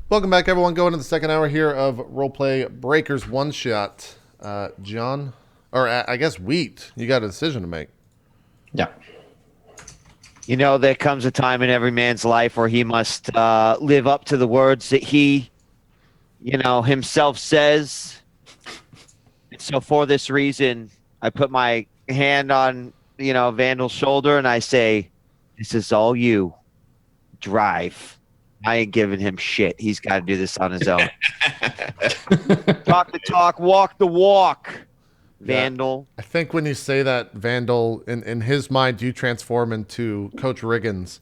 Welcome back, everyone. Going into the second hour here of Roleplay Breakers One Shot. John, or I guess Wheat, you got a decision to make. Yeah. You know, there comes a time in every man's life where he must live up to the words that he, himself says. And so for this reason, I put my hand on, Vandal's shoulder and I say, this is all you. Drive. I ain't giving him shit. He's got to do this on his own. Talk the talk, walk the walk, Vandal. I think when you say that, Vandal, in his mind, you transform into Coach Riggins,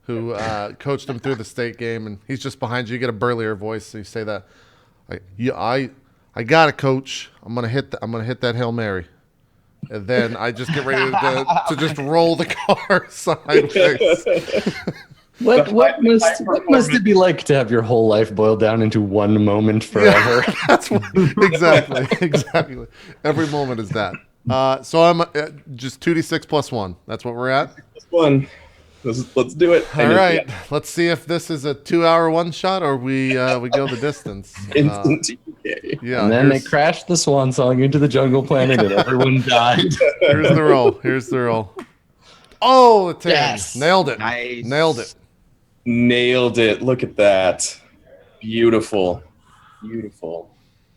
who coached him through the state game, and he's just behind you. You get a burlier voice, so you say that. I got it, Coach. I'm gonna hit that Hail Mary, and then I just get ready to just roll the car sideways. What must it be like to have your whole life boiled down into one moment forever? Yeah, that's exactly. Every moment is that. So I'm just 2d6 plus 1. That's what we're at. One. Let's do it. All right. Yeah. Let's see if this is a 2-hour one shot or we go the distance. Instant yeah. And then they crashed the swan song into the jungle planet and everyone died. Here's the roll. Oh, it's yes. Nailed it. Nice. Nailed it. Look at that. Beautiful.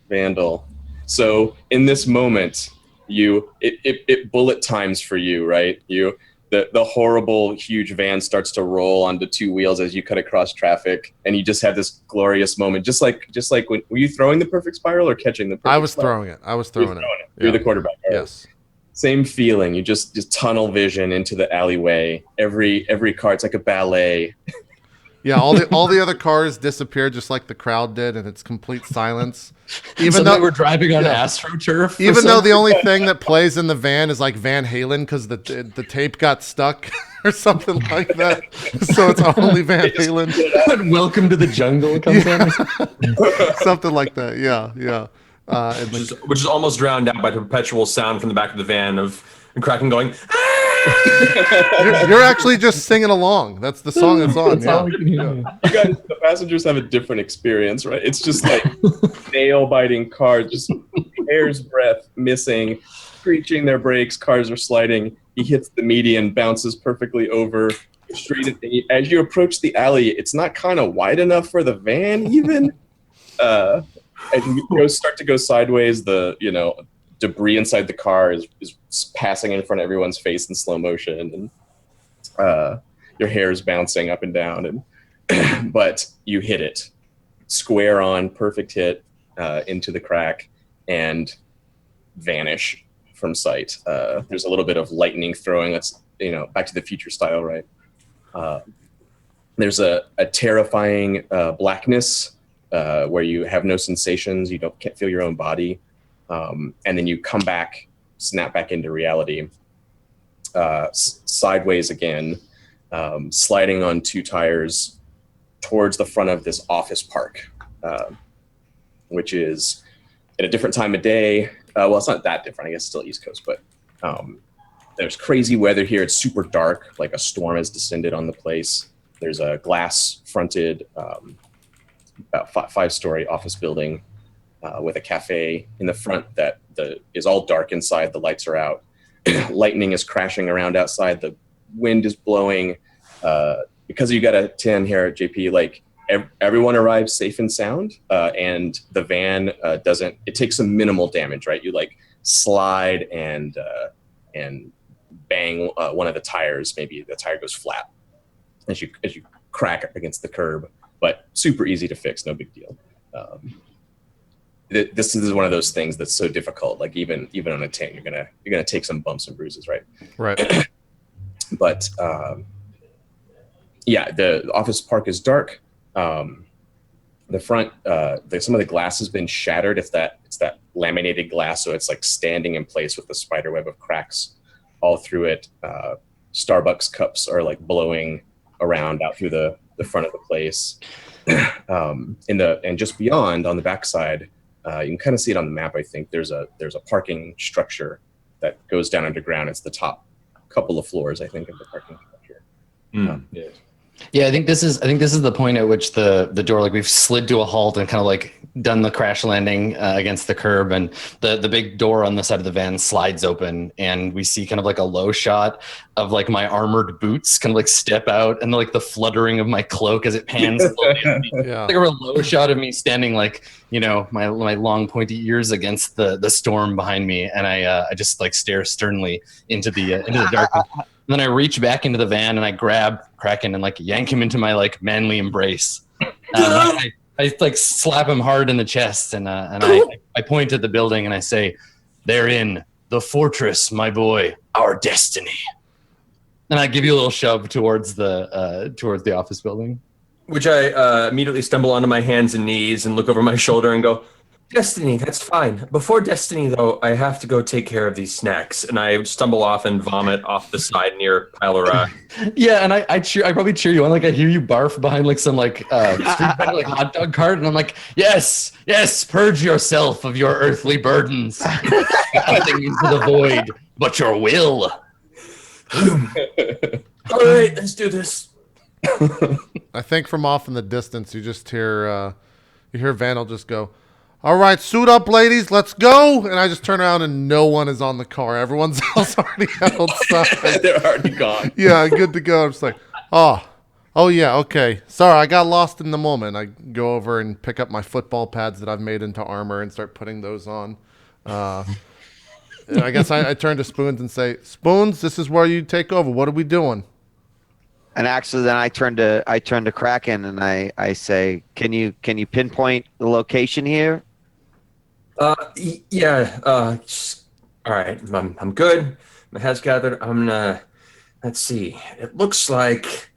Vandal. So in this moment, it bullet times for you, right? The horrible huge van starts to roll onto two wheels as you cut across traffic, and you just have this glorious moment. Just like when were you throwing the perfect spiral or catching the perfect spiral? I was throwing it. You're the quarterback. Right? Yes. Same feeling. You just tunnel vision into the alleyway. Every car, it's like a ballet. Yeah, all the other cars disappear just like the crowd did, and it's complete silence. Even though we're driving on AstroTurf. Even though the only thing that plays in the van is like Van Halen because the tape got stuck or something like that. So it's only Van Halen. When Welcome to the Jungle comes in. Something like that. Yeah. Which is almost drowned out by the perpetual sound from the back of the van of Kraken going. You're actually just singing along. That's the song that's on. You guys, the passengers have a different experience, right? It's just like nail-biting cars, just hair's breadth missing, screeching their brakes. Cars are sliding. He hits the median, bounces perfectly over the street. As you approach the alley, it's not kind of wide enough for the van, even. As you start to go sideways, the debris inside the car is passing in front of everyone's face in slow motion, and your hair is bouncing up and down, and but you hit it square on, perfect hit into the crack, and vanish from sight. There's a little bit of lightning throwing. That's Back to the Future style, right? There's a terrifying blackness where you have no sensations. You can't feel your own body. And then you come back, snap back into reality, sideways again, sliding on two tires towards the front of this office park, which is at a different time of day. Well, it's not that different. I guess it's still East Coast, but there's crazy weather here. It's super dark, like a storm has descended on the place. There's a glass-fronted, about 5-story office building with a cafe in the front that is all dark inside. The lights are out. Lightning is crashing around outside. The wind is blowing. Because you got a 10 here at JP, like everyone arrives safe and sound, and the van doesn't. It takes some minimal damage, right? You like slide and bang one of the tires. Maybe the tire goes flat as you crack up against the curb, but super easy to fix. No big deal. This is one of those things that's so difficult. Like even on a 10, you're gonna take some bumps and bruises, right? Right. But yeah, the office park is dark. The front, some of the glass has been shattered. It's that laminated glass, so it's like standing in place with the spider web of cracks all through it. Starbucks cups are like blowing around out through the front of the place. And just beyond on the backside. You can kind of see it on the map. I think there's a parking structure that goes down underground. It's the top couple of floors, I think, of the parking structure. Yeah. Yeah, I think this is the point at which the door, like, we've slid to a halt and kind of like done the crash landing against the curb, and the big door on the side of the van slides open, and we see kind of like a low shot of like my armored boots kind of like step out, and like the fluttering of my cloak as it pans slowly. Yeah. Like a real low shot of me standing, like, you know, my long pointy ears against the storm behind me, and I just like stare sternly into the darkness. And then I reach back into the van and I grab Kraken and like yank him into my like manly embrace. I like slap him hard in the chest, and I point at the building and I say, "Therein, the fortress, my boy, our destiny." And I give you a little shove towards the office building. Which I immediately stumble onto my hands and knees and look over my shoulder and go, "Destiny, that's fine. Before Destiny, though, I have to go take care of these snacks." And I stumble off and vomit off the side near pile of rock. Yeah, and I probably cheer you on. Like, I hear you barf behind like some like street vendor, like hot dog cart, and I'm like, yes, purge yourself of your earthly burdens, nothing into the void but your will. All right, let's do this. I think from off in the distance, you just hear Vandal just go, "All right, suit up, ladies, let's go." And I just turn around and no one is on the car. Everyone's else already outside. They're already gone. Yeah, good to go. I'm just like, oh yeah, okay. Sorry, I got lost in the moment. I go over and pick up my football pads that I've made into armor and start putting those on. And I guess I turn to Spoons and say, "Spoons, this is where you take over. What are we doing?" And actually, then I turn to Kraken and I say, "Can you pinpoint the location here?" Yeah. All right. I'm good. My head's gathered. I'm gonna. Let's see. It looks like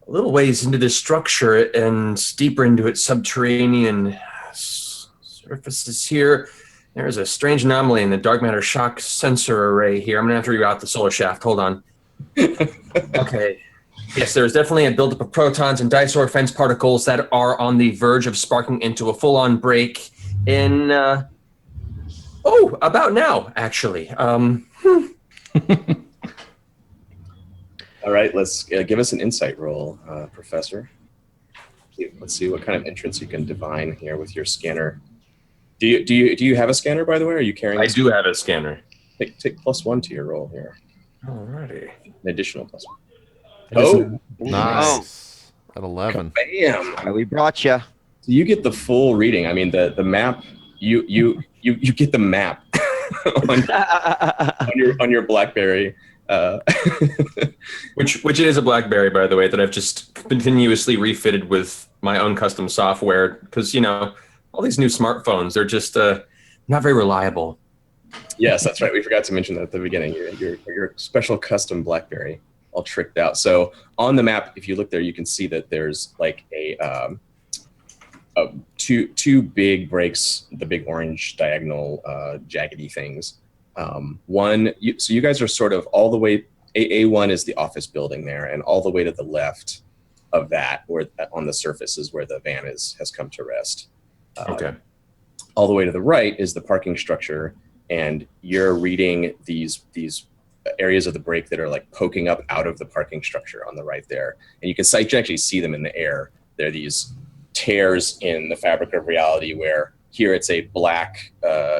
a little ways into this structure and deeper into its subterranean surfaces here. There's a strange anomaly in the dark matter shock sensor array here. I'm gonna have to reroute the solar shaft. Hold on. Okay. Yes, there's definitely a buildup of protons and disord fence particles that are on the verge of sparking into a full-on break in, about now, actually. All right, let's give us an insight roll, Professor. Let's see what kind of entrance you can divine here with your scanner. Do you have a scanner, by the way? Are you carrying? I do have a scanner. Take +1 to your roll here. Alrighty. An additional +1. Oh, Nice. At 11. Bam! We brought you. So you get the full reading. I mean, the map. You get the map on your BlackBerry. Which is a BlackBerry, by the way, that I've just continuously refitted with my own custom software because, you know, all these new smartphones, they're just not very reliable. Yes, that's right. We forgot to mention that at the beginning. Your special custom BlackBerry, all tricked out. So on the map, if you look there, you can see that there's like two big breaks, the big orange diagonal jaggedy things. So you guys are sort of all the way. A1 is the office building there, and all the way to the left of that, where on the surface is where the van has come to rest. Okay. All the way to the right is the parking structure, and you're reading these areas of the break that are like poking up out of the parking structure on the right there, and you can actually see them in the air. They're these tears in the fabric of reality where here it's a black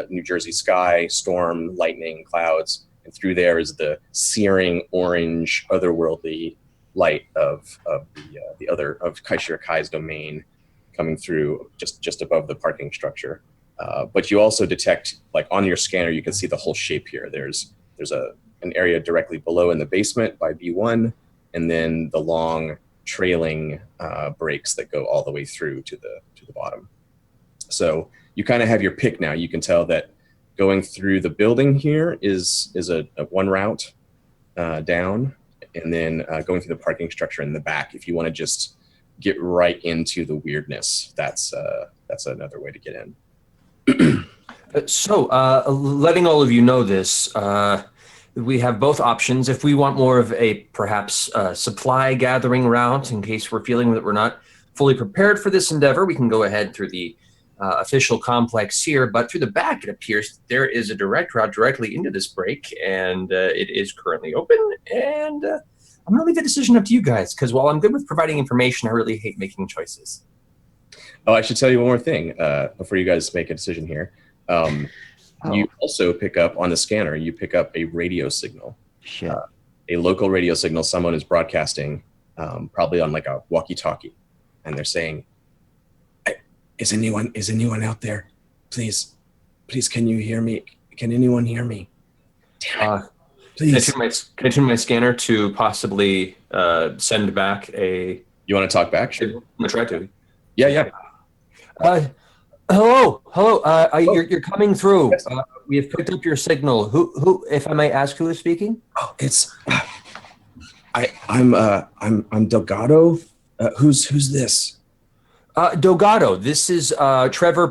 New Jersey sky, storm, lightning, clouds, and through there is the searing orange otherworldly light of Kaishir Kai's domain coming through just above the parking structure. But you also detect, like on your scanner, you can see the whole shape here. There's an area directly below in the basement by B1, and then the long trailing breaks that go all the way through to the bottom. So you kind of have your pick now. You can tell that going through the building here is a one route down, and then going through the parking structure in the back. If you want to just get right into the weirdness, that's another way to get in. So, letting all of you know this, we have both options. If we want more of a perhaps supply gathering route, in case we're feeling that we're not fully prepared for this endeavor, we can go ahead through the official complex here. But through the back, it appears there is a direct route directly into this break, and it is currently open. And I'm going to leave the decision up to you guys, because while I'm good with providing information, I really hate making choices. Oh, I should tell you one more thing before you guys make a decision here. You also pick up on the scanner, you pick up a radio signal. Shit. A local radio signal someone is broadcasting, probably on like a walkie-talkie. And they're saying, is anyone out there? Please, can you hear me? Can anyone hear me? Damn it. Please. Can I tune my scanner to possibly send back a... You want to talk back? Sure. I'm going to try to. Yeah. Hello. You're coming through. We have picked up your signal. Who, if I may ask, who is speaking? Oh, it's... I'm Delgado. Who's this? Delgado. This is Trevor.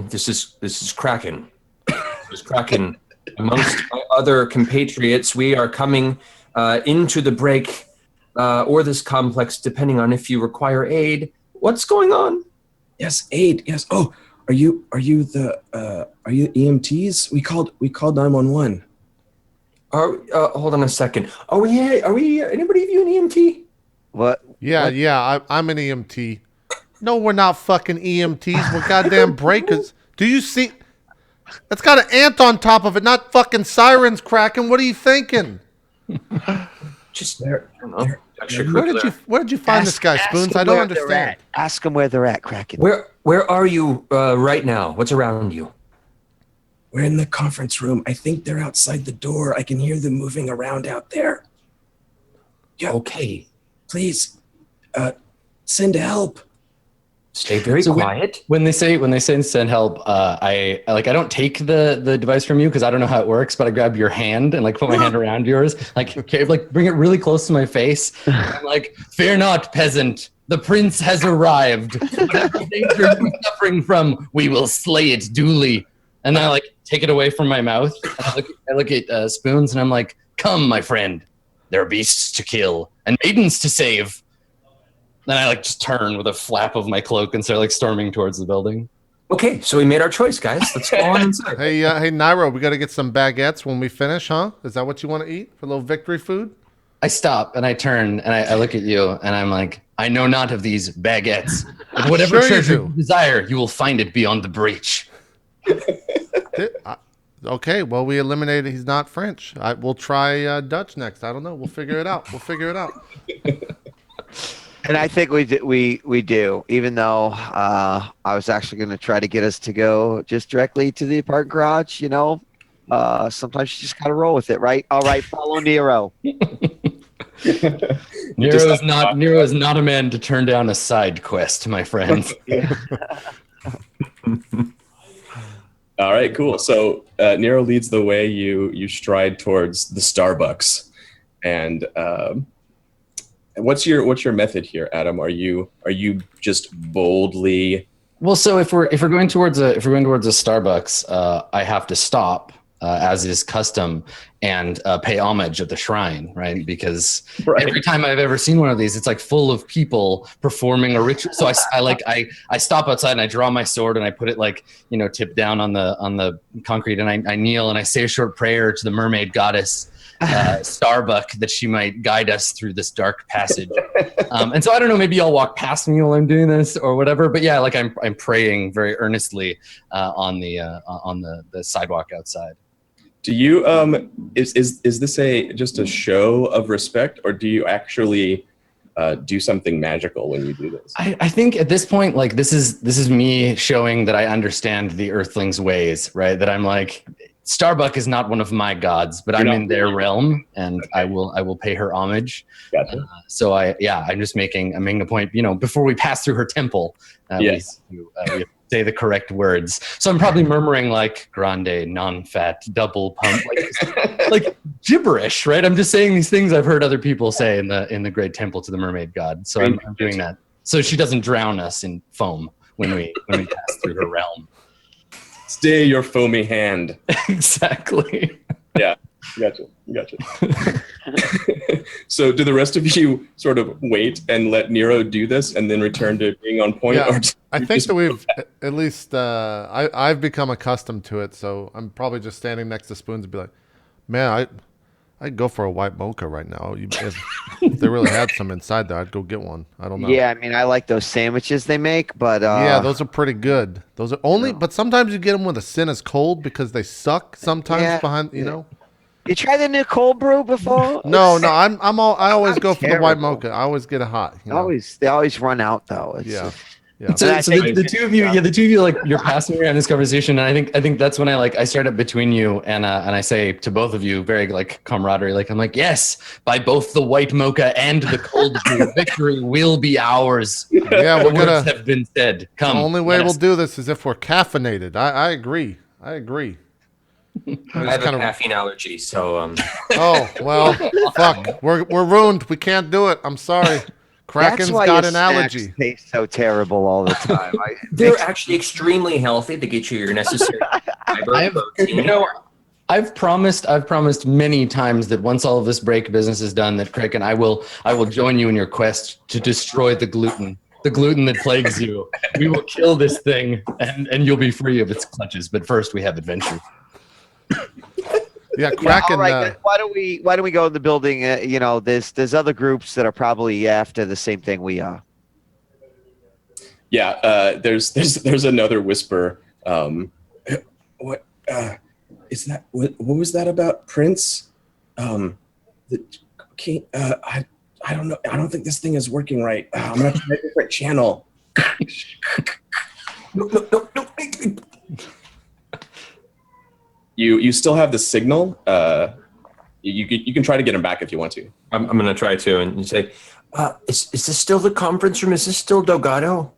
This is Kraken. This is Kraken. Amongst my other compatriots, we are coming into the break or this complex, depending on if you require aid. What's going on? Yes, aid. Yes. Oh, are you EMTs? We called 911. Hold on a second. Are we anybody of you an EMT? What? Yeah, I'm an EMT. No, we're not fucking EMTs. We're goddamn breakers. Do you see? That's got an ant on top of it, not fucking sirens cracking. What are you thinking? Just there. I don't know. Where did you find this guy, Spoons? I don't understand. Ask them where they're at, Kraken. Where are you right now? What's around you? We're in the conference room. I think they're outside the door. I can hear them moving around out there. Yeah. Okay. Please, send help. Stay very quiet. When they say send help, I don't take the device from you because I don't know how it works, but I grab your hand and like put my hand around yours, like bring it really close to my face. I'm like, fear not, peasant. The prince has arrived. Whatever danger you're suffering from, we will slay it duly. And then I like take it away from my mouth. And I look at Spoons and I'm like, come, my friend. There are beasts to kill and maidens to save. Then I just turn with a flap of my cloak and start storming towards the building. Okay, so we made our choice, guys. Let's go on inside. Hey, Nairo, we got to get some baguettes when we finish, huh? Is that what you want to eat for a little victory food? I stop and I turn and I look at you and I'm like, I know not of these baguettes. But whatever Sure treasure you you desire, you will find it beyond the breach. Okay, well, we eliminated he's not French. We'll try Dutch next. I don't know. We'll figure it out. And I think we do, even though I was actually going to try to get us to go just directly to the park garage, sometimes you just got to roll with it, right? All right, follow Nero. Nero is not a man to turn down a side quest, my friends. All right, cool. So Nero leads the way. You stride towards the Starbucks, and what's your method here, Adam? Are you just boldly? Well, so if we're going towards a Starbucks, I have to stop as is custom and pay homage at the shrine, right? Because every time I've ever seen one of these, it's full of people performing a ritual. So I stop outside and I draw my sword and I put it tip down on the concrete and I kneel and I say a short prayer to the mermaid goddess. Starbuck, that she might guide us through this dark passage. And so I don't know, maybe y'all walk past me while I'm doing this or whatever, but yeah, I'm praying very earnestly on the sidewalk outside. Do you is this just a show of respect, or do you actually do something magical when you do this? I think at this point, this is me showing that I understand the Earthlings' ways, right? That I'm Starbuck is not one of my gods, but I'm in their realm, and okay. I will pay her homage. Gotcha. So I'm just making a point. Before we pass through her temple, yes. we say the correct words. So I'm probably murmuring grande, non-fat, double pump, like gibberish, right? I'm just saying these things I've heard other people say in the great temple to the mermaid god. So I'm doing that so she doesn't drown us in foam when we pass through her realm. Stay your foamy hand. Exactly. Yeah, gotcha. So do the rest of you sort of wait and let Nero do this and then return to being on point? Yeah, I think that we've at least I've become accustomed to it, so I'm probably just standing next to Spoons and be like, man, I'd go for a white mocha right now. If they really had some inside there, I'd go get one. I don't know. Yeah, I mean, I like those sandwiches they make, but Yeah, those are pretty good. Those are only, but sometimes you get them with a sin as cold because they suck sometimes Yeah. behind, you know. You tried the new cold brew before? No, I always go for the white terrible. mocha. I always get it hot. You know? They always run out though. It's Yeah. just- Yeah. So, And I so think- the two of you, the two of you, like you're passing around this conversation, and I think that's when I start up between you, and I say to both of you, very like camaraderie, like I'm like, yes, by both the white mocha and the cold brew, victory will be ours. Yeah, The we're words gonna. have been said. Come. The only way let we'll us- do this is if we're caffeinated. I agree. I I have kind a of- caffeine allergy, so Oh well, fuck. We're ruined. We can't do it. I'm sorry. That's Kraken's why got your an snacks allergy. taste so terrible all the time. they're actually extremely healthy. They get you your necessary fiber, protein. You know, I've promised many times that once all of this break business is done, that Kraken, I will join you in your quest to destroy the gluten that plagues you. We will kill this thing, and you'll be free of its clutches. But first, we have adventure. Yeah, Yeah, Kraken. all right, then why don't we go in the building? You know, there's other groups that are probably after the same thing we are. Yeah, there's another whisper. What is that? What was that about Prince? The king. I don't know. I don't think this thing is working right. I'm gonna try a different channel. No. You still have the signal. You can try to get him back if you want to. I'm going to try to. And you say, is this still the conference room? Is this still Delgado?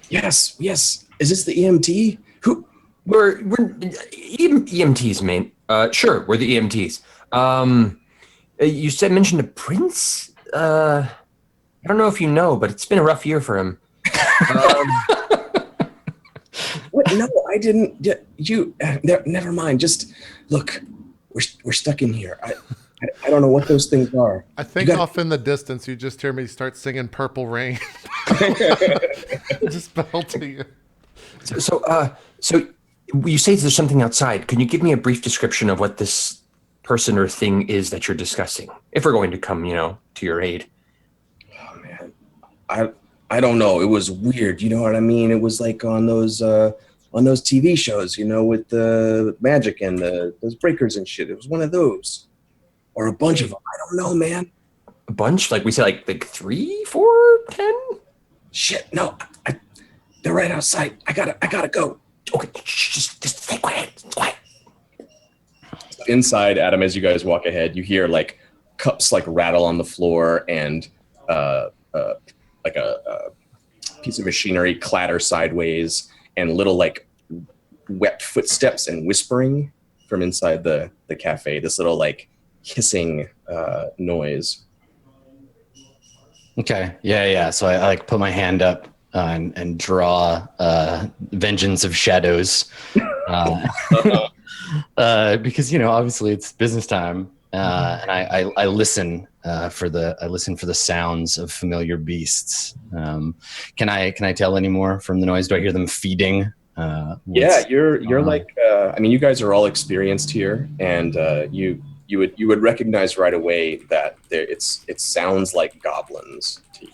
Yes. Is this the EMT? Who? We're EMTs, mate. Sure, we're the EMTs. You mentioned a prince? I don't know if you know, but it's been a rough year for him. What? No, I didn't. Never mind. Just look. We're stuck in here. I don't know what those things are. I think off in the distance, you just hear me start singing "Purple Rain," just belting it. So you say there's something outside. Can you give me a brief description of what this person or thing is that you're discussing? If we're going to come, to your aid. Oh man, I don't know. It was weird. You know what I mean? It was like on those TV shows, with the magic and those breakers and shit. It was one of those, or a bunch of them. I don't know, man. A bunch? Like we say, like 3, 4, 10? Shit, no. They're right outside. I gotta go. Okay, just stay quiet. Quiet. Inside, Adam, as you guys walk ahead, you hear like cups like rattle on the floor and like a piece of machinery clatter sideways and little like wet footsteps and whispering from inside the cafe. This little like hissing noise. Okay. Yeah. So I like put my hand up and draw Vengeance of Shadows. Because obviously it's business time, and I listen for the sounds of familiar beasts. Can I tell any more from the noise? Do I hear them feeding? Yeah, you're like you guys are all experienced here, and you would recognize right away that it sounds like goblins to you.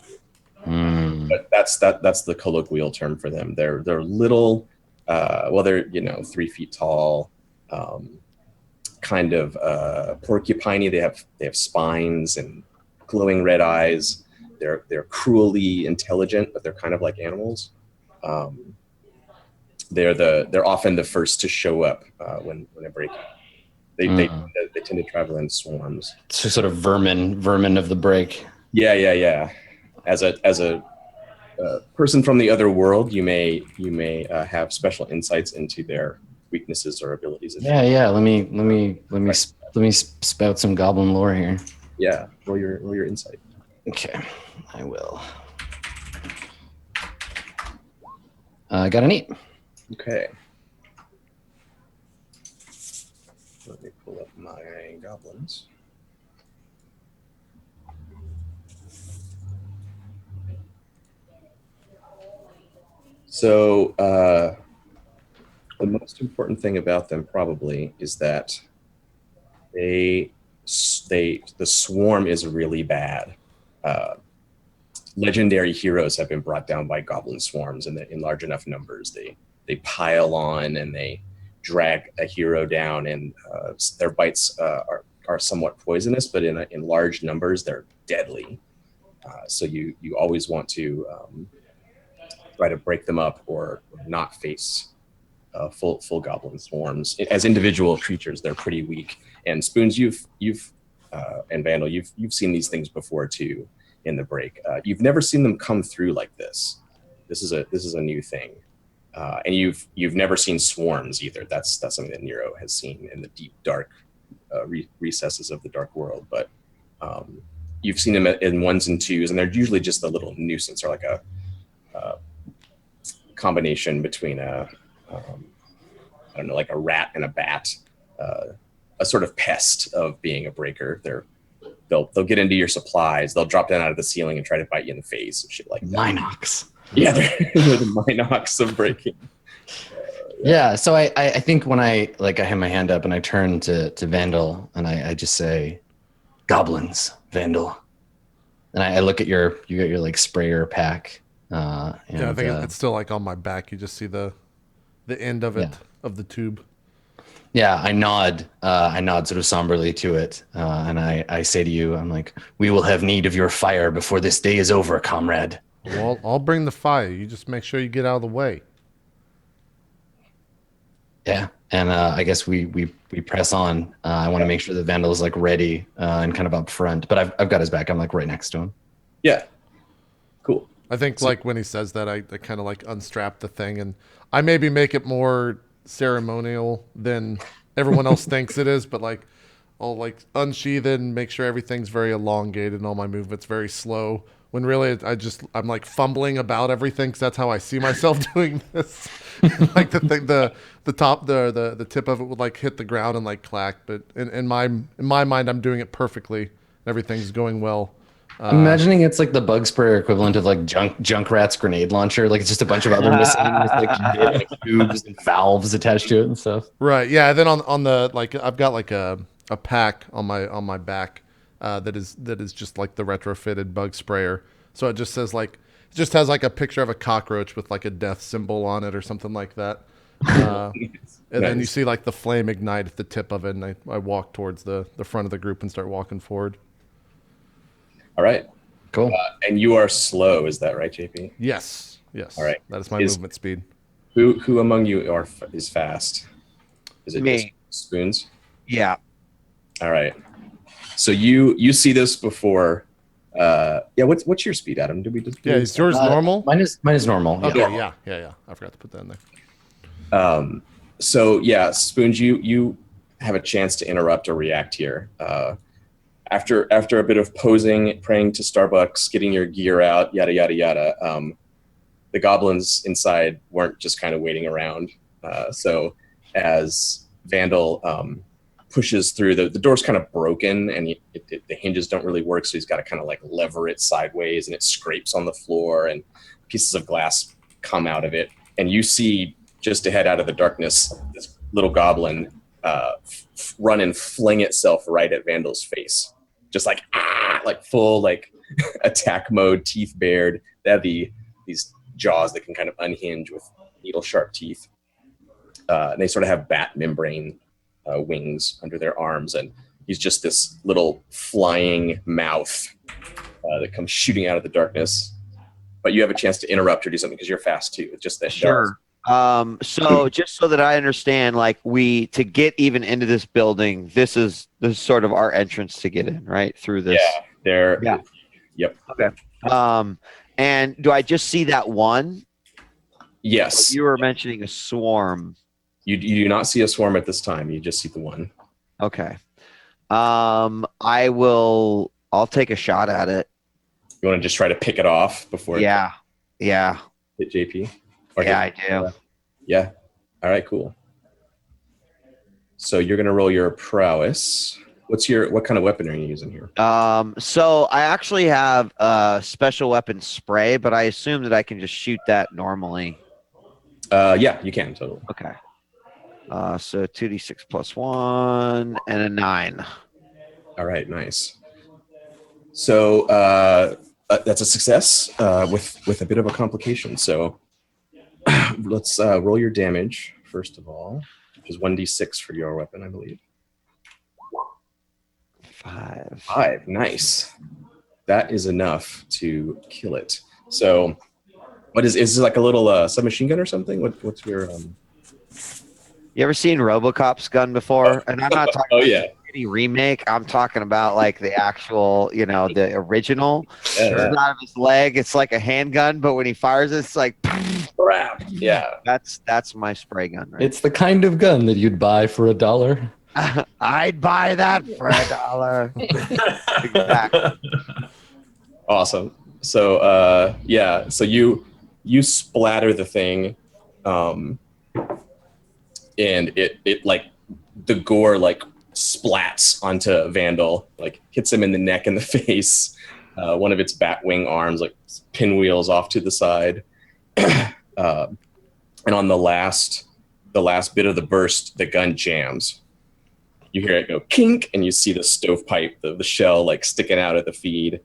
But that's the colloquial term for them. They're little, they're 3 feet tall. Kind of porcupiney. They have spines and glowing red eyes. They're cruelly intelligent, but they're kind of like animals. They're often the first to show up when a break. They tend to travel in swarms. So sort of vermin of the break. Yeah. As a person from the other world, you may have special insights into their weaknesses or abilities. Yeah. Let me spout some goblin lore here. Yeah, roll your insight. Okay, I will. I got an 8. Okay. Let me pull up my goblins. So the most important thing about them probably is that they the swarm is really bad. Legendary heroes have been brought down by goblin swarms in large enough numbers. They pile on and they drag a hero down, and their bites are somewhat poisonous, but in large numbers they're deadly. So you always want to try to break them up or not face full goblin swarms. As individual creatures, they're pretty weak. And Spoons, you've and Vandal, you've seen these things before too in the break. You've never seen them come through like this. This is a new thing. And you've never seen swarms either. That's something that Nero has seen in the deep dark recesses of the dark world. But you've seen them in ones and twos, and they're usually just a little nuisance, or like a combination between I don't know, like a rat and a bat, a sort of pest of being a breaker. They'll get into your supplies. They'll drop down out of the ceiling and try to bite you in the face and shit like that. Minox. Yeah, they're the Minox of breaking. Yeah, so I think when I have my hand up and I turn to Vandal and I just say, "Goblins, Vandal," and I look at you got your like sprayer pack. And, yeah, I think it's still like on my back. You just see the end of it, of the tube. Yeah, I nod sort of somberly to it, and I say to you, I'm like, "We will have need of your fire before this day is over, comrade." Well, I'll bring the fire. You just make sure you get out of the way. Yeah, and I guess we press on. I want to make sure that Vandal is like ready and kind of up front, but I've got his back. I'm like right next to him. Yeah, cool. I think like when he says that, I kind of like unstrap the thing, and I maybe make it more ceremonial than everyone else thinks it is, but like I'll like unsheath it and make sure everything's very elongated and all my movements very slow. When really I'm like fumbling about everything because that's how I see myself doing this. Like the tip of it would like hit the ground and like clack, but in my mind I'm doing it perfectly. Everything's going well. I'm imagining it's like the bug sprayer equivalent of like Junkrat's grenade launcher. Like it's just a bunch of other miscellaneous like tubes and valves attached to it and stuff. Right. Yeah. Then on the like I've got like a pack on my back that is just like the retrofitted bug sprayer. So it just says like it just has like a picture of a cockroach with like a death symbol on it or something like that. And then you see like the flame ignite at the tip of it, and I walk towards the front of the group and start walking forward. All right. Cool. And you are slow, is that right, JP? Yes. All right. That is my movement speed. Who among you is fast? Is it Me. just Spoons? Yeah. All right. So you see this before. What's your speed, Adam? Did we just? Yeah, is yours normal? Mine is normal. Okay. Yeah. Yeah. I forgot to put that in there. So yeah, Spoons, you have a chance to interrupt or react here. After a bit of posing, praying to Starbucks, getting your gear out, yada yada yada. The goblins inside weren't just kind of waiting around. So as Vandal pushes through, the door's kind of broken and the hinges don't really work, so he's got to kind of like lever it sideways, and it scrapes on the floor and pieces of glass come out of it. And you see just ahead out of the darkness this little goblin run and fling itself right at Vandal's face. Just like full like attack mode, teeth bared. They have these jaws that can kind of unhinge with needle sharp teeth. And they sort of have bat membrane wings under their arms, and he's just this little flying mouth that comes shooting out of the darkness. But you have a chance to interrupt or do something because you're fast too. It's just that. Sure. So just so that I understand, like to get even into this building, this is sort of our entrance to get in, right? Through this. Yeah. There. Yeah. Yep. Okay. And do I just see that one? Yes. You were mentioning a swarm. You do not see a swarm at this time. You just see the one. Okay. I'll take a shot at it. You want to just try to pick it off before Yeah. hit JP? I do. Yeah. All right, cool. So you're going to roll your prowess. What kind of weapon are you using here? So I actually have a special weapon spray, but I assume that I can just shoot that normally. Yeah, you can totally. Okay. So 2d6 plus 1 and a 9. All right, nice. So that's a success with a bit of a complication. So let's roll your damage first of all, which is 1d6 for your weapon, I believe. 5. 5, nice. That is enough to kill it. So, what is this like a little submachine gun or something? What's your You ever seen RoboCop's gun before? And I'm not talking Oh about yeah, any remake. I'm talking about like the actual, the original. yeah, It's out of his leg. It's like a handgun, but when he fires it, it's like crap. Yeah, that's my spray gun. Right? It's the kind of gun that you'd buy for $1. I'd buy that for $1. Exactly. awesome. So so you splatter the thing, and it like the gore like splats onto Vandal, like hits him in the neck and the face. One of its bat wing arms like pinwheels off to the side, and on the last bit of the burst, the gun jams. You hear it go kink, and you see the stovepipe, the shell like sticking out at the feed.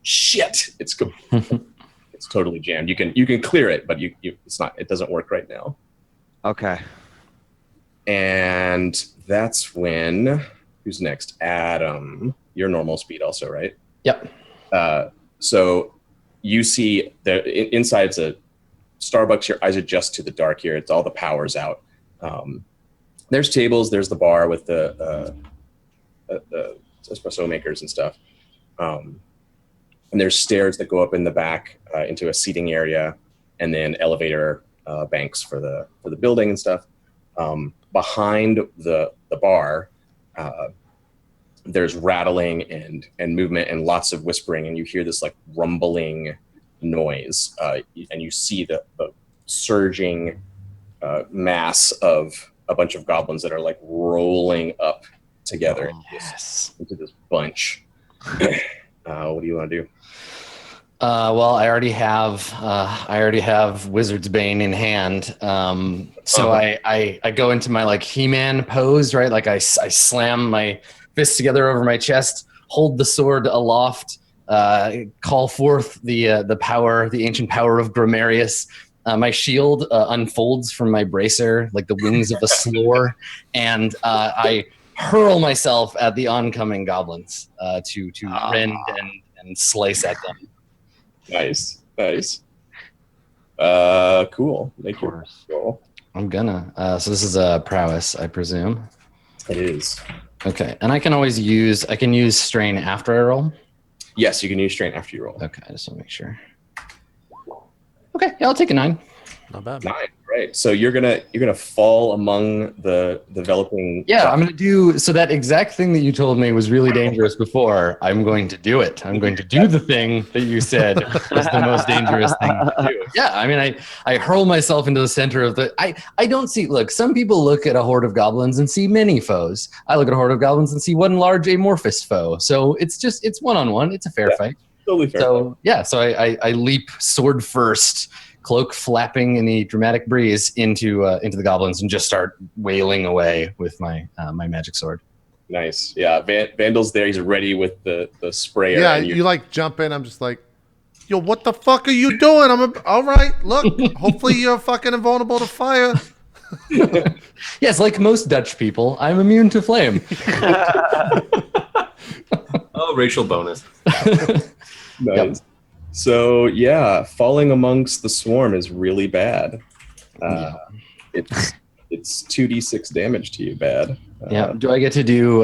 Shit! It's totally jammed. You can clear it, but it's not. It doesn't work right now. Okay. And that's when who's next? Adam. Your normal speed also, right? Yep. So you see inside it's a Starbucks. Your eyes adjust to the dark here. It's all the power's out. There's tables. There's the bar with the espresso makers and stuff. And there's stairs that go up in the back into a seating area, and then elevator banks for the building and stuff. Behind the bar, there's rattling and movement and lots of whispering, and you hear this like rumbling noise, and you see the surging mass of a bunch of goblins that are like rolling up together into this bunch. What do you want to do? Well, I already have Wizard's Bane in hand. So I go into my like He-Man pose, right? Like I slam my fists together over my chest, hold the sword aloft, call forth the power, the ancient power of Grammarius. My shield unfolds from my bracer like the wings of a slore, and I hurl myself at the oncoming goblins to rend and slice at them. Nice. Cool. Make your roll. I'm gonna. So this is a prowess, I presume. It is. Okay, and I can use strain after I roll. Yes, you can use strain after you roll. Okay, I just want to make sure. Okay, yeah, I'll take a 9. Not bad. 9, right? So you're gonna fall among the developing. Yeah, I'm gonna do so. That exact thing that you told me was really dangerous before. I'm going to do it. I'm going to do the thing that you said was the most dangerous thing to do. Yeah, I mean, I hurl myself into the center of the. I don't see. Look, some people look at a horde of goblins and see many foes. I look at a horde of goblins and see one large amorphous foe. So it's one-on-one. It's a fair fight. Totally fair. So yeah, so I leap sword first, cloak flapping in the dramatic breeze into the goblins, and just start wailing away with my my magic sword. Nice. Yeah, Vandal's there. He's ready with the sprayer. Yeah, you like jump in. I'm just like, yo, what the fuck are you doing? All right. Look, hopefully you're fucking invulnerable to fire. Yes, like most Dutch people, I'm immune to flame. Oh, racial bonus. Nice. Yep. So yeah, falling amongst the swarm is really bad. It's 2d6 damage to you, bad. Yeah. Do I get to do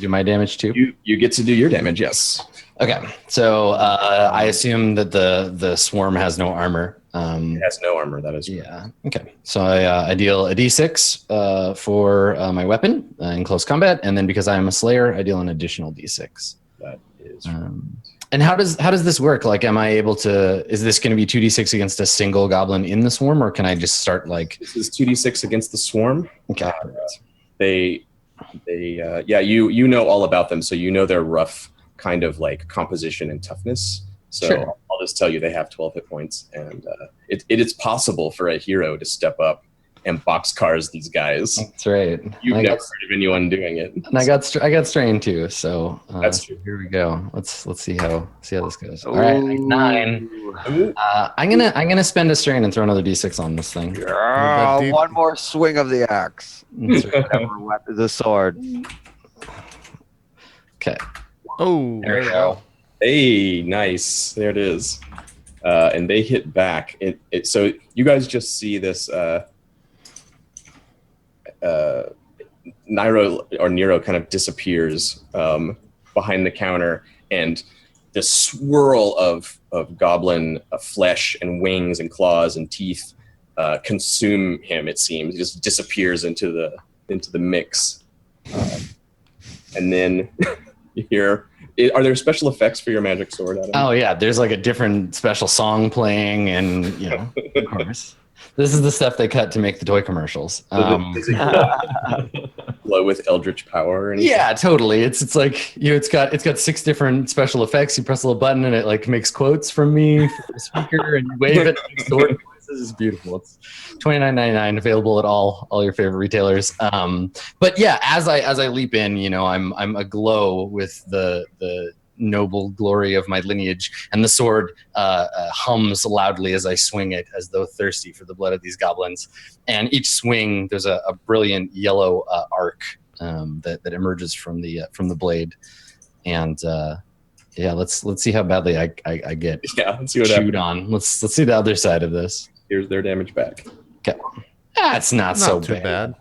my damage too? You get to do your damage, yes. Okay. So I assume that the swarm has no armor. It has no armor. That is correct. Yeah. Okay. So I deal a d6 for my weapon in close combat, and then because I am a slayer, I deal an additional d6. That is. And how does this work? Like, am I able to? Is this going to be 2d6 against a single goblin in the swarm, or can I just start like? This is 2d6 against the swarm. Okay. You know all about them, so you know their rough kind of like composition and toughness. So Sure. I'll just tell you they have 12 hit points, and it is possible for a hero to step up and boxcars these guys. That's right. You've never heard of anyone doing it. And I got strained too. So That's true. here we go. Let's see how this goes. All right, 9. I'm gonna spend a strain and throw another d6 on this thing. One more swing of the axe. Whatever weapon, the sword. Okay. Oh, There we go. Hey, nice. There it is. And they hit back. So you guys just see this Nero kind of disappears behind the counter, and the swirl of goblin flesh and wings and claws and teeth consume him. It seems he just disappears into the mix, and then you hear. Are there special effects for your magic sword, Adam? Oh yeah, there's like a different special song playing, and of course, this is the stuff they cut to make the toy commercials. Does it glow with eldritch power or anything? Yeah, totally. It's like it's got 6 different special effects. You press a little button and it like makes quotes from me for the speaker, and you wave it. And it makes sword noises. It's beautiful. It's $29.99, available at all your favorite retailers. But yeah, as I leap in, I'm aglow with the noble glory of my lineage, and the sword hums loudly as I swing it, as though thirsty for the blood of these goblins. And each swing, there's a brilliant yellow arc that emerges from the blade. And yeah, let's see how badly I get Let's see what chewed happens. on. Let's see the other side of this. Here's their damage back. Okay, that's not so too bad.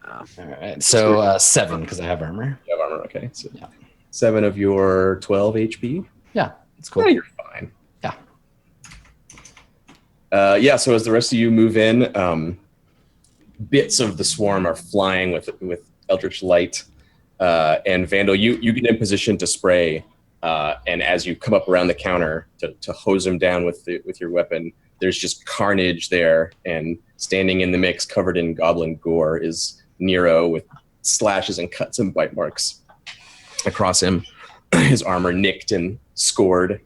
All right, so 7 because I have armor. You have armor, okay. So Yeah. 7 of your 12 HP. Yeah, it's cool. Yeah, you're fine. Yeah. Yeah. So as the rest of you move in, bits of the swarm are flying with eldritch light, and Vandal, you get in position to spray, and as you come up around the counter to hose him down with your weapon, there's just carnage there, and standing in the mix, covered in goblin gore, is Nero with slashes and cuts and bite marks across him, his armor nicked and scored.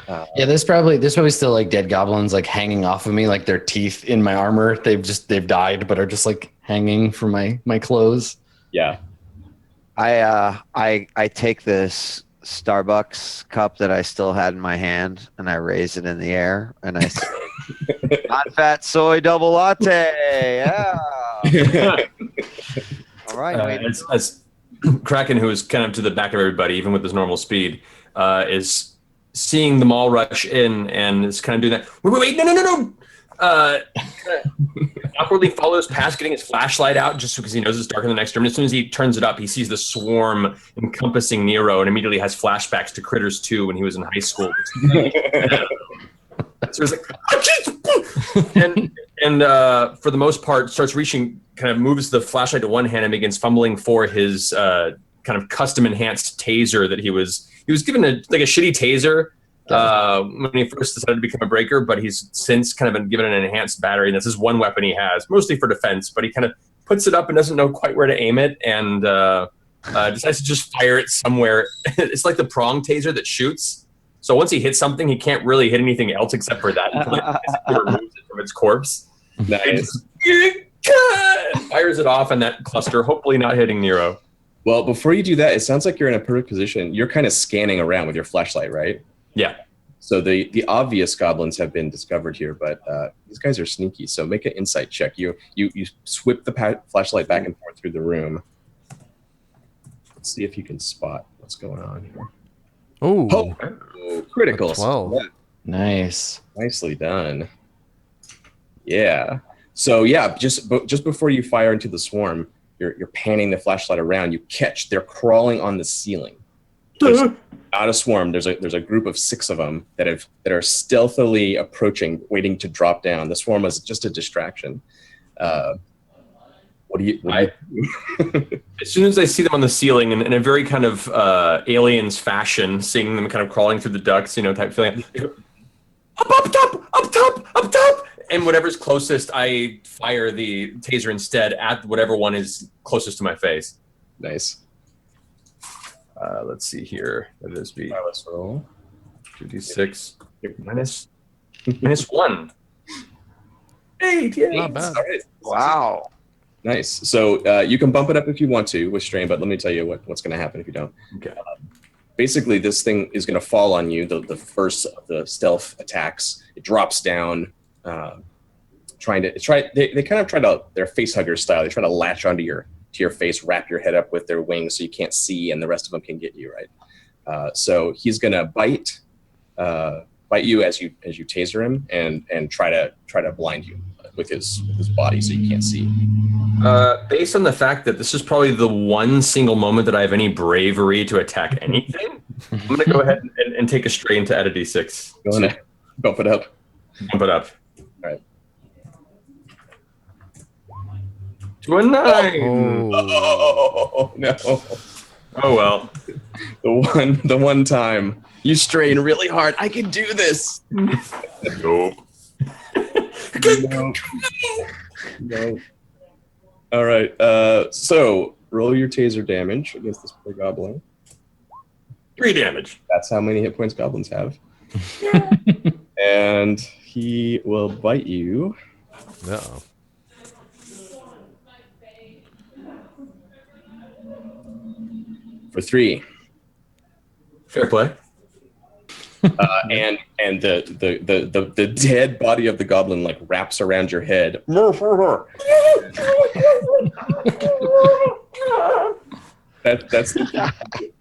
Yeah, there's probably still like dead goblins like hanging off of me, like their teeth in my armor. They've died, but are just like hanging from my clothes. Yeah. I take this Starbucks cup that I still had in my hand, and I raise it in the air, and I say, "Non-fat soy double latte." Yeah. All right. As Kraken, who is kind of to the back of everybody, even with his normal speed, is seeing them all rush in and is kind of doing that. Wait, no. Awkwardly follows past, getting his flashlight out just because he knows it's dark in the next room. And as soon as he turns it up, he sees the swarm encompassing Nero and immediately has flashbacks to Critters 2 when he was in high school. So he's like, and for the most part, starts reaching, kind of moves the flashlight to one hand and begins fumbling for his kind of custom enhanced taser that he was given a shitty taser when he first decided to become a breaker, but he's since kind of been given an enhanced battery, and this is one weapon he has, mostly for defense, but he kind of puts it up and doesn't know quite where to aim it, and decides to just fire it somewhere. It's like the prong taser that shoots. So once he hits something, he can't really hit anything else except for that until he removes it from its corpse. Nice. Fires it off in that cluster, hopefully not hitting Nero. Well, before you do that, it sounds like you're in a perfect position. You're kind of scanning around with your flashlight, right? Yeah. So the obvious goblins have been discovered here, but these guys are sneaky. So make an insight check. You whip the flashlight back and forth through the room. Let's see if you can spot what's going on here. Oh, Critical. 12. Yeah, Nice. nicely done. Yeah. So yeah, just before you fire into the swarm, you're panning the flashlight around. You catch they're crawling on the ceiling. There's not a swarm. There's a group of 6 of them that are stealthily approaching, waiting to drop down. The swarm was just a distraction. What do you do? As soon as I see them on the ceiling in a very kind of aliens fashion, seeing them kind of crawling through the ducts, type feeling, up top, and whatever's closest, I fire the taser instead at whatever one is closest to my face. Nice. Let's see here. That is be Let's roll. 2d6 minus 1. Hey, great. Yay. Not bad. All right. Wow. Nice. So you can bump it up if you want to with strain, but let me tell you what's going to happen if you don't. Okay. Basically, this thing is going to fall on you. The first of the stealth attacks, it drops down, they kind of try to, they're face hugger style. They try to latch onto your face, wrap your head up with their wings so you can't see, and the rest of them can get you, right? So he's going to bite you as you taser him and try to blind you with his body so you can't see. Based on the fact that this is probably the one single moment that I have any bravery to attack anything, I'm going to go ahead and take a strain to add a d6. Go on, bump it up. Bump it up. All right. To a 9. Oh no! Oh well. The one time you strain really hard, I can do this. Nope. No. All right. So roll your taser damage against this poor goblin. 3 damage. That's how many hit points goblins have. And he will bite you. Uh-oh. For 3. Fair play. And the dead body of the goblin like wraps around your head. That's for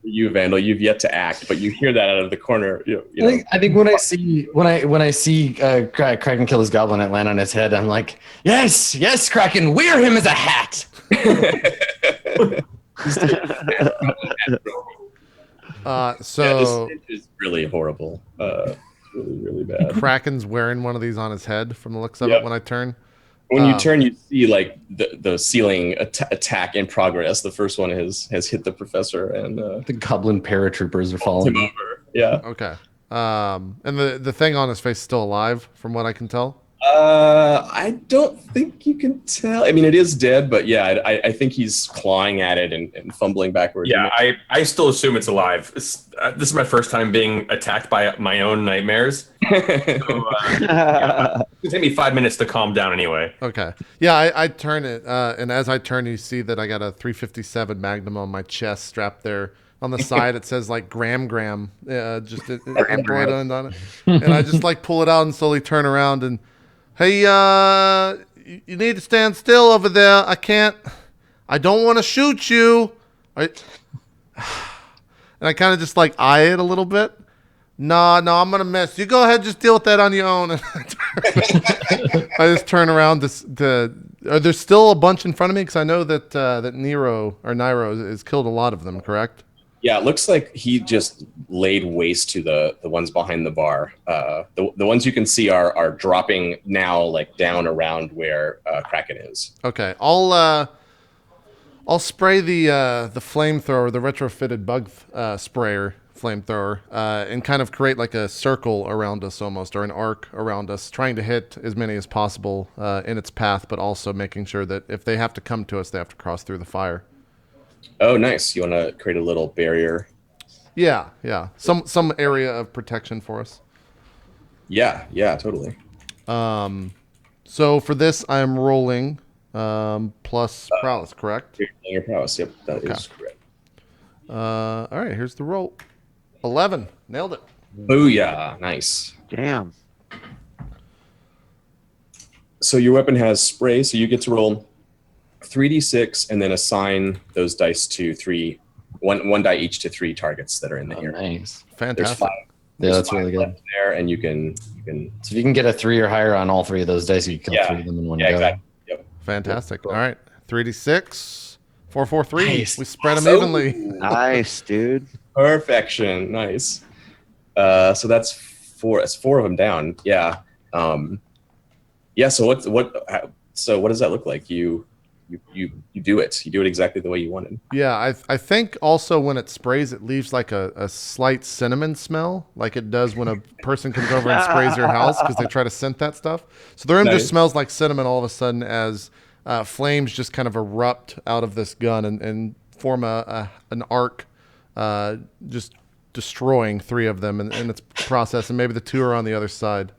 you, Vandal. You've yet to act, but you hear that out of the corner. I think when I see Kraken kill his goblin and land on his head, I'm like, yes, Kraken, wear him as a hat. So it is really horrible. It's really, really bad. Kraken's wearing one of these on his head from the looks of Yep. it when I turn. When you turn, you see like the ceiling attack in progress. The first one has hit the professor and The goblin paratroopers are him following. over. Yeah. Okay. And the thing on his face is still alive, from what I can tell. I don't think you can tell. I mean, it is dead, but yeah, I think he's clawing at it and fumbling backwards. Yeah, I still assume it's alive. This is my first time being attacked by my own nightmares. So, it'll take me 5 minutes to calm down anyway. Okay. Yeah, I turn it, and as I turn, you see that I got a 357 Magnum on my chest, strapped there. On the side, it says like Graham, just embroidered on it. And I just like pull it out and slowly turn around and, hey, you need to stand still over there. I don't want to shoot you. And I kind of just like eye it a little bit. No, I'm going to miss. You go ahead, just deal with that on your own. I just turn around there's still a bunch in front of me because I know that Niro has killed a lot of them, correct? Yeah, it looks like he just laid waste to the ones behind the bar. The ones you can see are dropping now, like down around where Kraken is. Okay, I'll spray the flamethrower, the retrofitted bug sprayer flamethrower, and kind of create like a circle around us almost, or an arc around us, trying to hit as many as possible in its path, but also making sure that if they have to come to us, they have to cross through the fire. Oh, nice. You want to create a little barrier? Yeah. Some area of protection for us. Yeah, totally. So for this, I am rolling plus prowess, correct? Your prowess. Yep, that is correct. All right, here's the roll. 11. Nailed it. Booyah. Nice. Damn. So your weapon has spray, so you get to roll 3d6 and then assign those dice to one die each to 3 targets that are in the area. Nice. There's Fantastic. 5. Yeah, that's five really good. left there, and you can. So if you can get a 3 or higher on all 3 of those dice, you can kill 3 of them in one go. Exactly. Yep. Fantastic. All right, 3d6, 4, 4, 3. Nice. We spread them evenly. Nice, dude. Perfection. Nice. So that's 4. That's 4 of them down. Yeah. Yeah. So what does that look like? You do it. You do it exactly the way you wanted. Yeah, I think also when it sprays, it leaves like a slight cinnamon smell, like it does when a person comes over and sprays your house because they try to scent that stuff. So the room just smells like cinnamon all of a sudden as flames just kind of erupt out of this gun and form an arc, just destroying 3 of them in its process, and maybe the 2 are on the other side.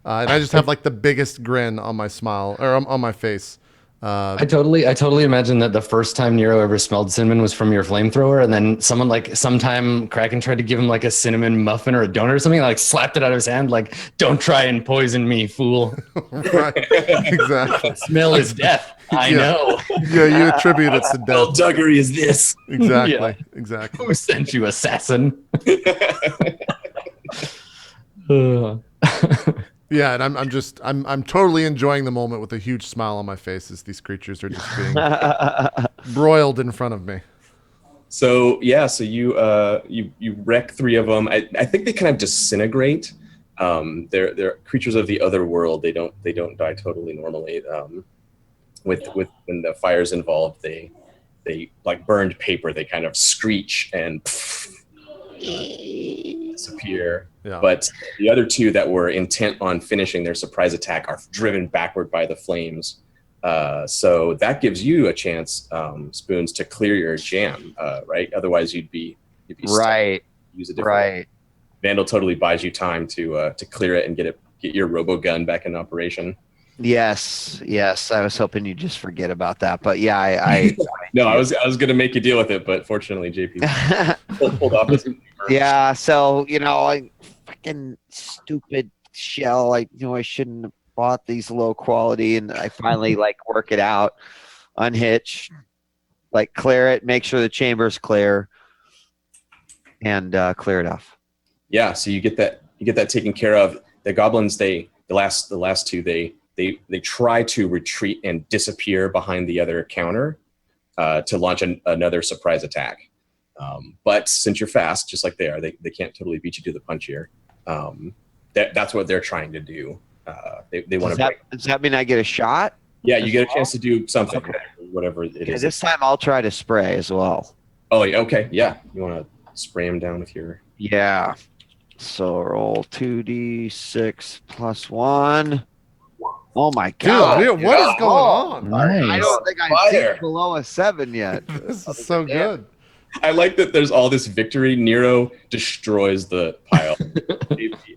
And I just have like the biggest grin on my smile or on my face. I totally imagine that the first time Nero ever smelled cinnamon was from your flamethrower, and then someone like sometime Kraken tried to give him like a cinnamon muffin or a donut or something, like slapped it out of his hand, like "Don't try and poison me, fool." Right. Exactly. Smell is death. I know. Yeah, you attribute it to death. Duggery is this? Exactly. Yeah. Exactly. Who sent you, assassin? Yeah, and I'm totally enjoying the moment with a huge smile on my face as these creatures are just being broiled in front of me. So yeah, so you wreck 3 of them. I think they kind of disintegrate. They're creatures of the other world. They don't die totally normally. With when the fire's involved, they like burned paper. They kind of screech and disappear. Yeah. But the other 2 that were intent on finishing their surprise attack are driven backward by the flames. So that gives you a chance, Spoons, to clear your jam, right? Otherwise, you'd be stuck. Right. Use a different. Vandal totally buys you time to clear it and get your robo gun back in operation. Yes. I was hoping you'd just forget about that, but yeah, I No, I was gonna make you deal with it, but fortunately, JP pulled off this. yeah. So like fucking stupid shell. I I shouldn't have bought these low quality, and I finally like work it out, unhitch, like clear it, make sure the chamber's clear, and clear it off. Yeah, so you get that taken care of. The goblins, the last 2, they try to retreat and disappear behind the other counter to launch another surprise attack. But since you're fast, just like they are, they can't totally beat you to the punch here. That's what they're trying to do. They want to. Does that mean I get a shot? Yeah, you get a chance to do something, okay. Whatever it is. This time I'll try to spray as well. Oh, yeah, okay, yeah. You want to spray them down with your. Yeah. So roll 2d6 plus 1. Oh my god! Dude, what is going on? Nice. I don't think I've seen below a 7 yet. This is so good. I like that there's all this victory. Nero destroys the pile.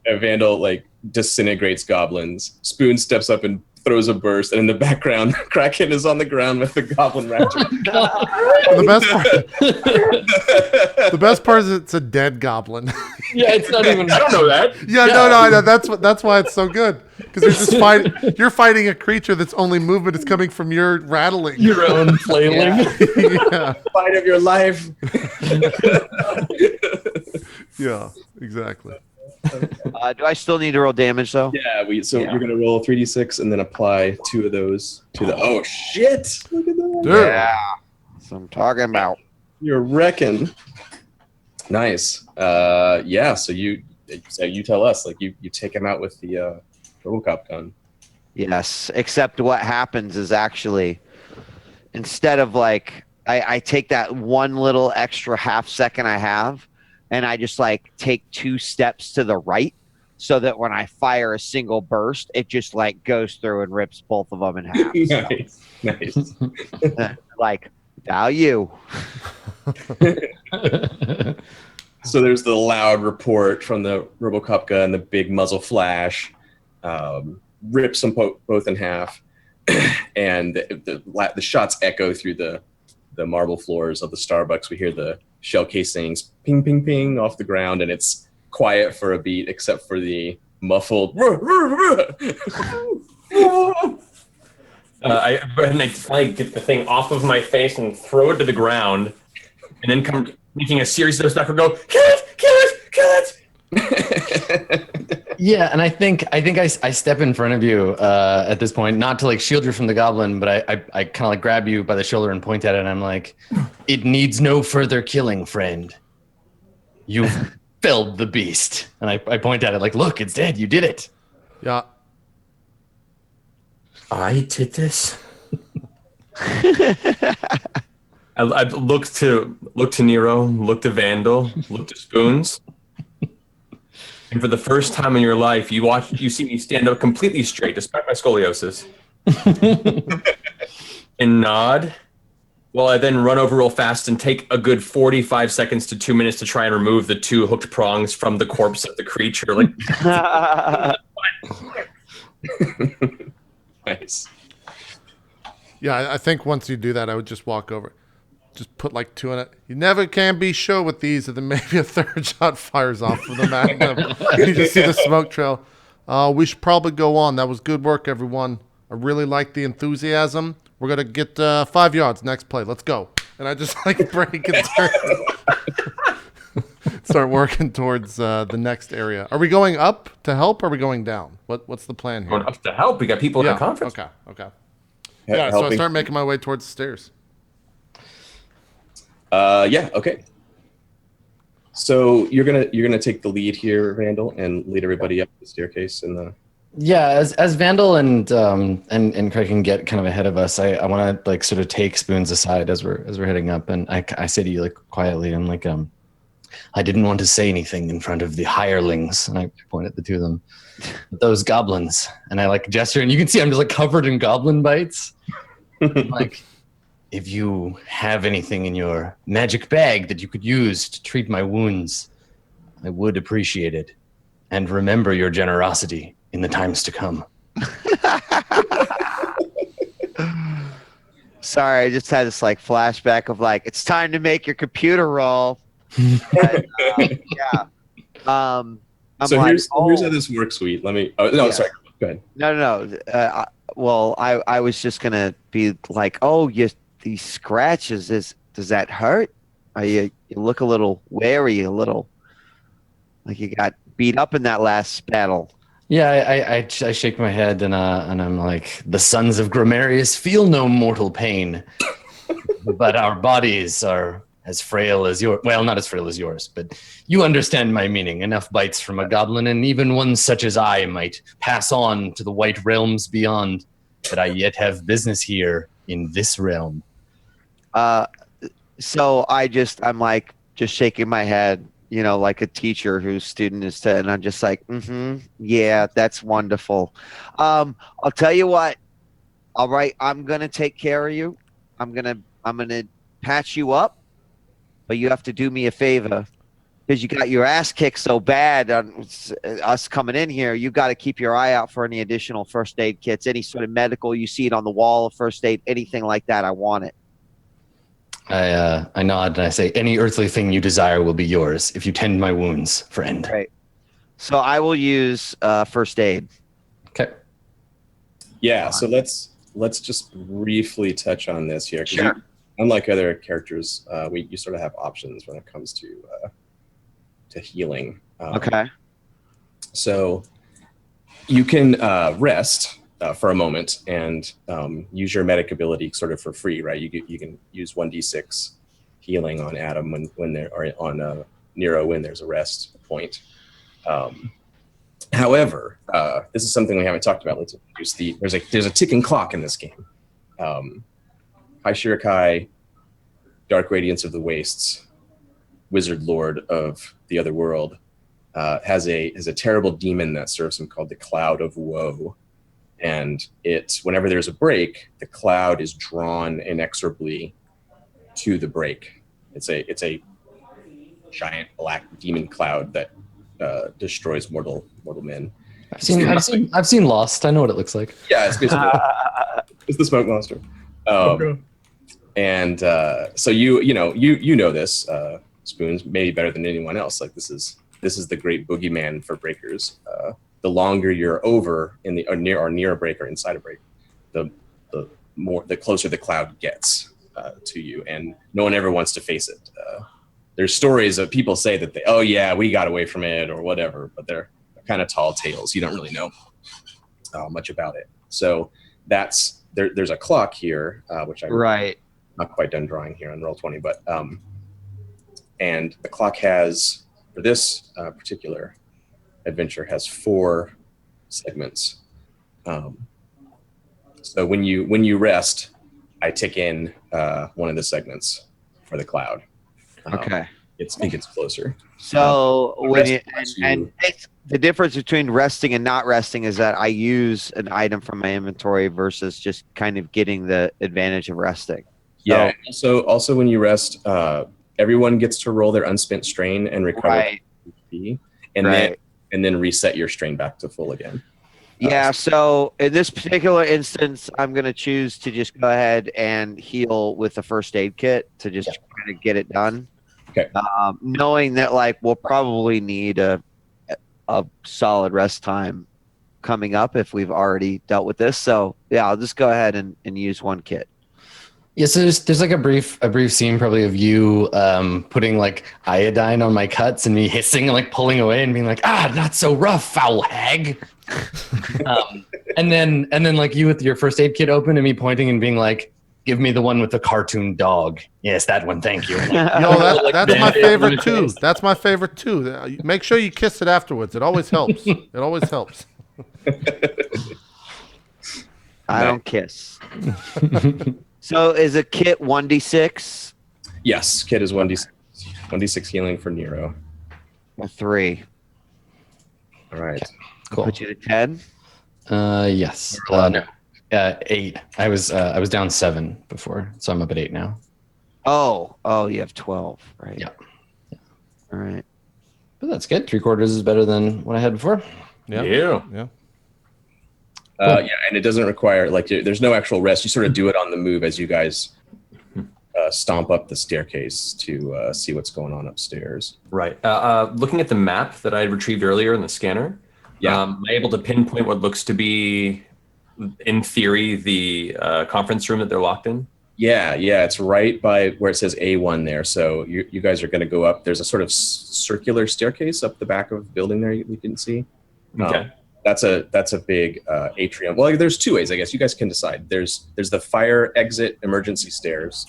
A Vandal like disintegrates goblins. Spoon steps up and throws a burst, and in the background, Kraken is on the ground with the goblin raptor. The best part is it's a dead goblin. Yeah, it's not even. I don't know that. Yeah, no, I know. That's why it's so good. Because you're just fighting. You're fighting a creature that's only movement is coming from your rattling. Your own flailing. Yeah. Fight of your life. Yeah, exactly. Do I still need to roll damage though? Yeah, you're gonna roll 3d6 and then apply 2 of those to the. Oh shit! Look at that. Dude. Yeah. That's what I'm talking about. You're wrecking. Nice. Yeah. So you tell us, like you take him out with the RoboCop gun. Yes. Except what happens is actually instead of like I take that one little extra half second I have, and I just like take 2 steps to the right, so that when I fire a single burst, it just like goes through and rips both of them in half. Nice. Like value. So there's the loud report from the RoboCop gun, the big muzzle flash, rips them both in half, and the shots echo through the marble floors of the Starbucks. We hear the shell casings ping, ping, ping off the ground, and it's quiet for a beat, except for the muffled. I go ahead and I finally get the thing off of my face and throw it to the ground, and then come making a series of stuff and go, kill it. Yeah, and I think I step in front of you at this point, not to like shield you from the goblin, but I kind of like grab you by the shoulder and point at it, and I'm like, "It needs no further killing, friend. You've felled the beast." And I point at it like, "Look, it's dead. You did it." Yeah. I did this. I look to Nero, look to Vandal, look to Spoons. And for the first time in your life, you see me stand up completely straight, despite my scoliosis, and nod, while I then run over real fast and take a good 45 seconds to 2 minutes to try and remove the 2 hooked prongs from the corpse of the creature. Like, Nice. Yeah, I think once you do that, I would just walk over. Just put like 2 in it. You never can be sure with these, and then maybe a third shot fires off from the magnum. You just see the smoke trail. We should probably go on. That was good work, everyone. I really like the enthusiasm. We're gonna get 5 yards next play. Let's go. And I just like break and turn. Start working towards the next area. Are we going up to help? Or are we going down? What's the plan here? Going up to help. We got people in the conference. Okay. Yeah, so I start making my way towards the stairs. Yeah. Okay. So you're gonna take the lead here, Vandal, and lead everybody up the staircase and the. Yeah, as Vandal and Craig can get kind of ahead of us, I want to like sort of take Spoons aside as we're heading up, and I say to you like quietly, I'm like, I didn't want to say anything in front of the hirelings, and I point at the 2 of them, those goblins, and I like gesture, and you can see I'm just like covered in goblin bites. Like, if you have anything in your magic bag that you could use to treat my wounds, I would appreciate it, and remember your generosity in the times to come. Sorry, I just had this like flashback of like, it's time to make your computer roll. But, yeah. I'm So like, here's how this works, Sweet. Let me. Oh no, sorry. Go ahead. No. Well, I was just gonna be like, oh, these scratches. Does that hurt? You look a little wary, a little like you got beat up in that last battle. Yeah, I shake my head and I'm like, the sons of Grammarius feel no mortal pain, but our bodies are as frail as yours. Well, not as frail as yours, but you understand my meaning. Enough bites from a goblin, and even one such as I might pass on to the white realms beyond, but I yet have business here in this realm. So I'm like just shaking my head, like a teacher whose student is and I'm just like, yeah, that's wonderful. I'll tell you what. All right, I'm gonna take care of you. I'm gonna patch you up, but you have to do me a favor because you got your ass kicked so bad on us coming in here. You got to keep your eye out for any additional first aid kits, any sort of medical. You see it on the wall of first aid, anything like that. I want it. I nod and I say, any earthly thing you desire will be yours if you tend my wounds, friend. Right. So I will use first aid. Okay. Yeah. So let's just briefly touch on this here. Sure. Unlike other characters, you sort of have options when it comes to healing. Okay. So you can rest for a moment and use your medic ability sort of for free, right? You can use 1d6 healing on Adam when there or on Nero when there's a rest point. However, this is something we haven't talked about. Let's introduce there's a ticking clock in this game. High Shirikai, Dark Radiance of the Wastes, Wizard Lord of the Other World, has a terrible demon that serves him called the Cloud of Woe. And whenever there's a break, the cloud is drawn inexorably to the break. It's a giant black demon cloud that destroys mortal men. I've seen Lost. I know what it looks like. Yeah, it's basically it's the smoke monster. And so you know this, Spoons, maybe better than anyone else. Like this is the great boogeyman for breakers. The longer you're over in the or near a break or inside a break, the closer the cloud gets to you, and no one ever wants to face it. There's stories of people say that we got away from it or whatever, but they're kind of tall tales. You don't really know much about it. So that's there's a clock here, which I'm not quite done drawing here on Roll20, but and the clock has, for this particular adventure, has 4 segments. So when you rest, I tick in one of the segments for the cloud. Okay. It gets closer. So the difference between resting and not resting is that I use an item from my inventory versus just kind of getting the advantage of resting. Yeah. So also when you rest, everyone gets to roll their unspent strain and recover HP, and then reset your strain back to full again. Yeah, so in this particular instance, I'm going to choose to just go ahead and heal with the first aid kit to just kind of get it done. Okay. Knowing that, like, we'll probably need a solid rest time coming up if we've already dealt with this. So, yeah, I'll just go ahead and use one kit. Yeah, so there's like a brief scene probably of you putting like iodine on my cuts and me hissing and like pulling away and being like, not so rough, foul hag. and then like you with your first aid kit open and me pointing and being like, give me the one with the cartoon dog. Yes, that one, thank you. That's my favorite too. That's my favorite too. Make sure you kiss it afterwards. It always helps. It always helps. I don't kiss. So is a kit 1d6? Yes, kit is 1d6 healing for Nero. A 3. All right. Cool. Put you to 10? Yes. No. 8. I was down 7 before, so I'm up at 8 now. Oh, you have 12, right? Yeah. All right. But that's good. 3/4 is better than what I had before. Yeah. Yeah, and it doesn't require, like, there's no actual rest. You sort of do it on the move as you guys stomp up the staircase to see what's going on upstairs. Right. Looking at the map that I had retrieved earlier in the scanner, am I able to pinpoint what looks to be, in theory, the conference room that they're locked in? Yeah, it's right by where it says A1 there. So you guys are going to go up. There's a sort of circular staircase up the back of the building there you can see. Okay. That's a big atrium. Well, there's two ways, I guess. You guys can decide. There's the fire exit emergency stairs,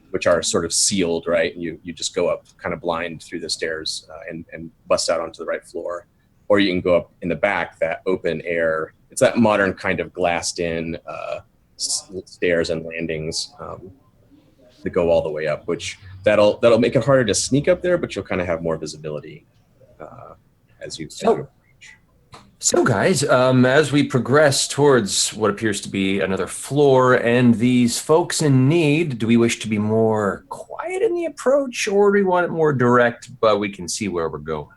which are sort of sealed, right? You just go up kind of blind through the stairs and bust out onto the right floor. Or you can go up in the back, that open air. It's that modern kind of glassed in stairs and landings that go all the way up, which that'll make it harder to sneak up there, but you'll kind of have more visibility as you approach. So guys, as we progress towards what appears to be another floor and these folks in need, do we wish to be more quiet in the approach, or do we want it more direct, but we can see where we're going?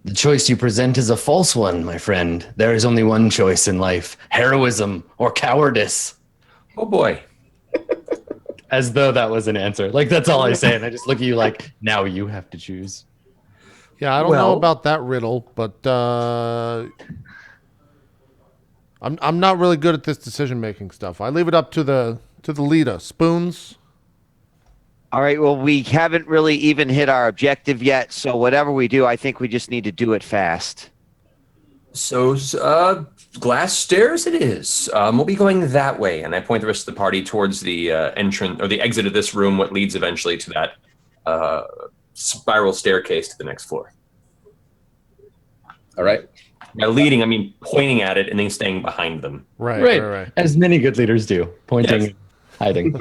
The choice you present is a false one, my friend. There is only one choice in life: heroism or cowardice. Oh boy. As though that was an answer. Like, that's all I say. And I just look at you like, now you have to choose. Yeah, I don't know about that riddle, but I'm not really good at this decision making stuff. I leave it up to the leader. Spoons. All right, well, we haven't really even hit our objective yet, so whatever we do, I think we just need to do it fast. So, glass stairs it is. We'll be going that way, and I point the rest of the party towards the entrance or the exit of this room, what leads eventually to that spiral staircase to the next floor. All right. By leading, I mean pointing at it and then staying behind them. Right. As many good leaders do. Pointing, hiding.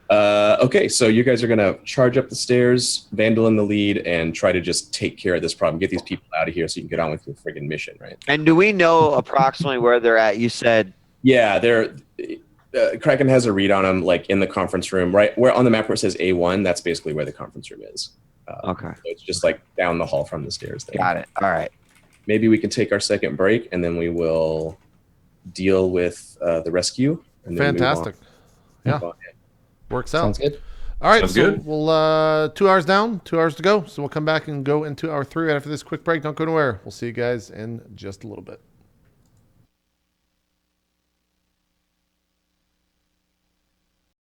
Okay, so you guys are going to charge up the stairs, Vandal in the lead, and try to just take care of this problem. Get these people out of here so you can get on with your friggin' mission, right? And do we know approximately where they're at? You said... Yeah, they're... Kraken has a read on them, like in the conference room, right? Where on the map where it says A1, that's basically where the conference room is. Okay. So it's just like down the hall from the stairs there. Got it. All right. Maybe we can take our second break, and then we will deal with the rescue. And then Fantastic. move on. Works out. Sounds good. All right, Sounds so good. we'll 2 hours down, 2 hours to go. So we'll come back and go into hour 3 right after this quick break. Don't go anywhere. We'll see you guys in just a little bit.